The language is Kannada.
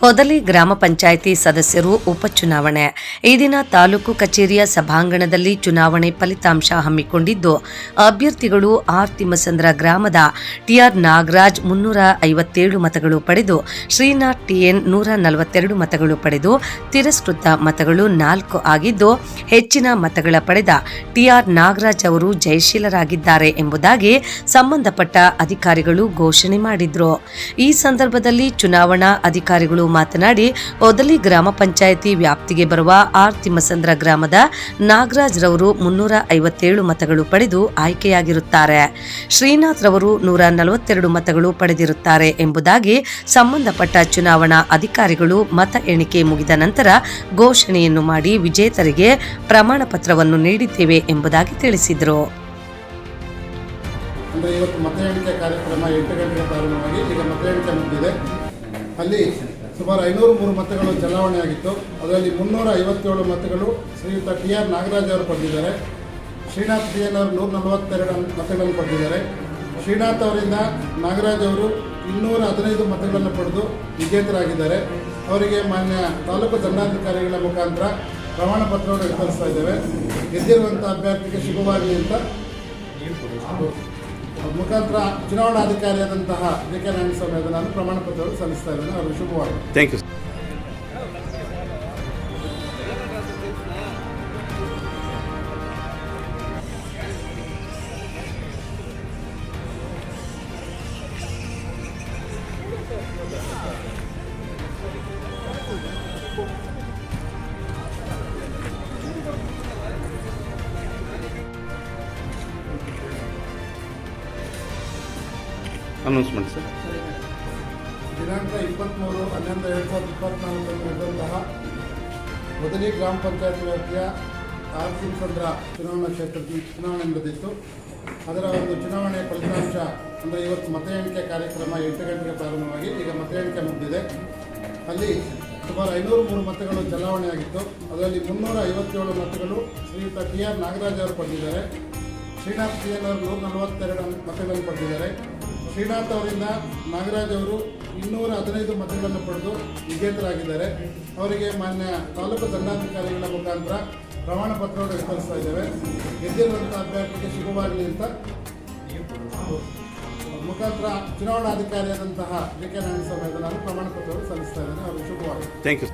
ಹೊದಲಿ ಗ್ರಾಮ ಪಂಚಾಯಿತಿ ಸದಸ್ಯರು ಉಪಚುನಾವಣೆ. ಈ ದಿನ ತಾಲೂಕು ಕಚೇರಿಯ ಸಭಾಂಗಣದಲ್ಲಿ ಚುನಾವಣೆ ಫಲಿತಾಂಶ ಹಮ್ಮಿಕೊಂಡಿದ್ದು, ಅಭ್ಯರ್ಥಿಗಳು ಆರ್ ತಿಮ್ಮಸಂದ್ರ ಗ್ರಾಮದ ಟಿಆರ್ ನಾಗರಾಜ್ 357 ಮತಗಳು ಪಡೆದು, ಶ್ರೀನಾಥ್ ಟಿಎನ್ 142 ಮತಗಳು ಪಡೆದು, ತಿರಸ್ಕೃತ ಮತಗಳು 4 ಆಗಿದ್ದು, ಹೆಚ್ಚಿನ ಮತಗಳ ಪಡೆದ ಟಿಆರ್ ನಾಗರಾಜ್ ಅವರು ಜಯಶೀಲರಾಗಿದ್ದಾರೆ ಎಂಬುದಾಗಿ ಸಂಬಂಧಪಟ್ಟ ಅಧಿಕಾರಿಗಳು ಘೋಷಣೆ ಮಾಡಿದ್ರು. ಈ ಸಂದರ್ಭದಲ್ಲಿ ಚುನಾವಣಾ ಅಧಿಕಾರಿಗಳು ಮಾತನಾಡಿ, ಹೊದಲಿ ಗ್ರಾಮ ಪಂಚಾಯಿತಿ ವ್ಯಾಪ್ತಿಗೆ ಬರುವ ಆರ್ ತಿಮ್ಮಸಂದ್ರ ಗ್ರಾಮದ ನಾಗರಾಜ್ ರವರು 357 ಮತಗಳು ಪಡೆದು ಆಯ್ಕೆಯಾಗಿರುತ್ತಾರೆ. ಶ್ರೀನಾಥ್ ರವರು 142 ಮತಗಳು ಪಡೆದಿರುತ್ತಾರೆ ಎಂಬುದಾಗಿ ಸಂಬಂಧಪಟ್ಟ ಚುನಾವಣಾ ಅಧಿಕಾರಿಗಳು ಮತ ಎಣಿಕೆ ಮುಗಿದ ನಂತರ ಘೋಷಣೆಯನ್ನು ಮಾಡಿ ವಿಜೇತರಿಗೆ ಪ್ರಮಾಣ ಪತ್ರವನ್ನು ನೀಡಿದ್ದೇವೆ ಎಂಬುದಾಗಿ ತಿಳಿಸಿದರು. ಇವತ್ತು ಮತ ಎಣಿಕೆ ಕಾರ್ಯಕ್ರಮ 8 ಗಂಟೆಗೆ ಪ್ರಾರಂಭವಾಗಿ ಈಗ ಮತ ಎಣಿಕೆ ಮುಗಿದಿದೆ. ಅಲ್ಲಿ ಸುಮಾರು 503 ಮತಗಳು ಚಲಾವಣೆಯಾಗಿತ್ತು. ಅದರಲ್ಲಿ 357 ಮತಗಳು ಶ್ರೀಯುತ ಟಿಆರ್ ನಾಗರಾಜ್ ಅವರು ಪಡೆದಿದ್ದಾರೆ. ಶ್ರೀನಾಥ್ ಟಿಎನ್ ಅವರು 142 ಮತಗಳನ್ನು ಪಡೆದಿದ್ದಾರೆ. ಶ್ರೀನಾಥ್ ಅವರಿಂದ ನಾಗರಾಜ್ ಅವರು 215 ಮತಗಳನ್ನು ಪಡೆದು ವಿಜೇತರಾಗಿದ್ದಾರೆ. ಅವರಿಗೆ ಮಾನ್ಯ ತಾಲೂಕು ದಂಡಾಧಿಕಾರಿಗಳ ಮುಖಾಂತರ ಪ್ರಮಾಣ ಪತ್ರವನ್ನು ವಿತರಿಸ್ತಾ ಇದ್ದೇವೆ. ಗೆದ್ದಿರುವಂಥ ಅಭ್ಯರ್ಥಿಗೆ ಶುಭವಾಗಲಿ ಅಂತ ಮುಖಾಂತರ ಚುನಾವಣಾಧಿಕಾರಿಯಾದಂತಹ ಕೆ ನಾರಾಯಣಸ್ವಾಮಿ ಅವರು ನಾನು ಪ್ರಮಾಣ ಪತ್ರವನ್ನು ಸಲ್ಲಿಸ್ತಾ ಇದ್ದೇನೆ. ಅವರು ಶುಭವಾಗಲಿ. Thank you. Announcement sir. ದಿನಾಂಕ 23/11/2024 ನಡೆದಂತಹ ಹೊದಲಿ ಗ್ರಾಮ ಪಂಚಾಯತ್ ವ್ಯಾಪ್ತಿಯ ಆರ್ ತಿಮ್ಮಸಂದ್ರ ಚುನಾವಣಾ ಕ್ಷೇತ್ರದ ಚುನಾವಣೆ ನಡೆದಿತ್ತು. ಅದರ ಒಂದು ಚುನಾವಣೆಯ ಫಲಿತಾಂಶ ಅಂದರೆ ಇವತ್ತು ಮತ ಎಣಿಕೆ ಕಾರ್ಯಕ್ರಮ 8 ಗಂಟೆಗೆ ಪ್ರಾರಂಭವಾಗಿ ಈಗ ಮತ ಎಣಿಕೆ ಮುಗಿದಿದೆ. ಅಲ್ಲಿ ಸುಮಾರು 503 ಮತಗಳು ಚಲಾವಣೆಯಾಗಿತ್ತು. ಅದರಲ್ಲಿ 357 ಮತಗಳು ಶ್ರೀಯುತ ಟಿಆರ್ ನಾಗರಾಜ್ ಅವರು ಪಡೆದಿದ್ದಾರೆ. ಶ್ರೀನಾಥ್ ಟಿಎನ್ ಅವರು 142 ಮತಗಳನ್ನು ಪಡೆದಿದ್ದಾರೆ. ಶ್ರೀನಾಥ್ ಅವರಿಂದ ನಾಗರಾಜ್ ಅವರು 215 ಮತಗಳನ್ನು ಪಡೆದು ವಿಜೇತರಾಗಿದ್ದಾರೆ. ಅವರಿಗೆ ಮಾನ್ಯ ತಾಲೂಕು ದಂಡಾಧಿಕಾರಿಗಳ ಮುಖಾಂತರ ಪ್ರಮಾಣ ಪತ್ರವನ್ನು ವಿತರಿಸ್ತಾ ಇದ್ದೇವೆ. ಗೆದ್ದಿರುವಂಥ ಅಭ್ಯರ್ಥಿಗೆ ಶುಭವಾಗಲಿ ಅಂತ ಮುಖಾಂತರ ಚುನಾವಣಾಧಿಕಾರಿಯಾದಂತಹ ಕೆ ನಾರಾಯಣಸ್ವಾಮಿ ಅವರು ನಾನು ಪ್ರಮಾಣ ಪತ್ರವನ್ನು ಸಲ್ಲಿಸ್ತಾ ಇದ್ದೇನೆ. ಅವರು ಶುಭವಾಗಲಿ. Thank you.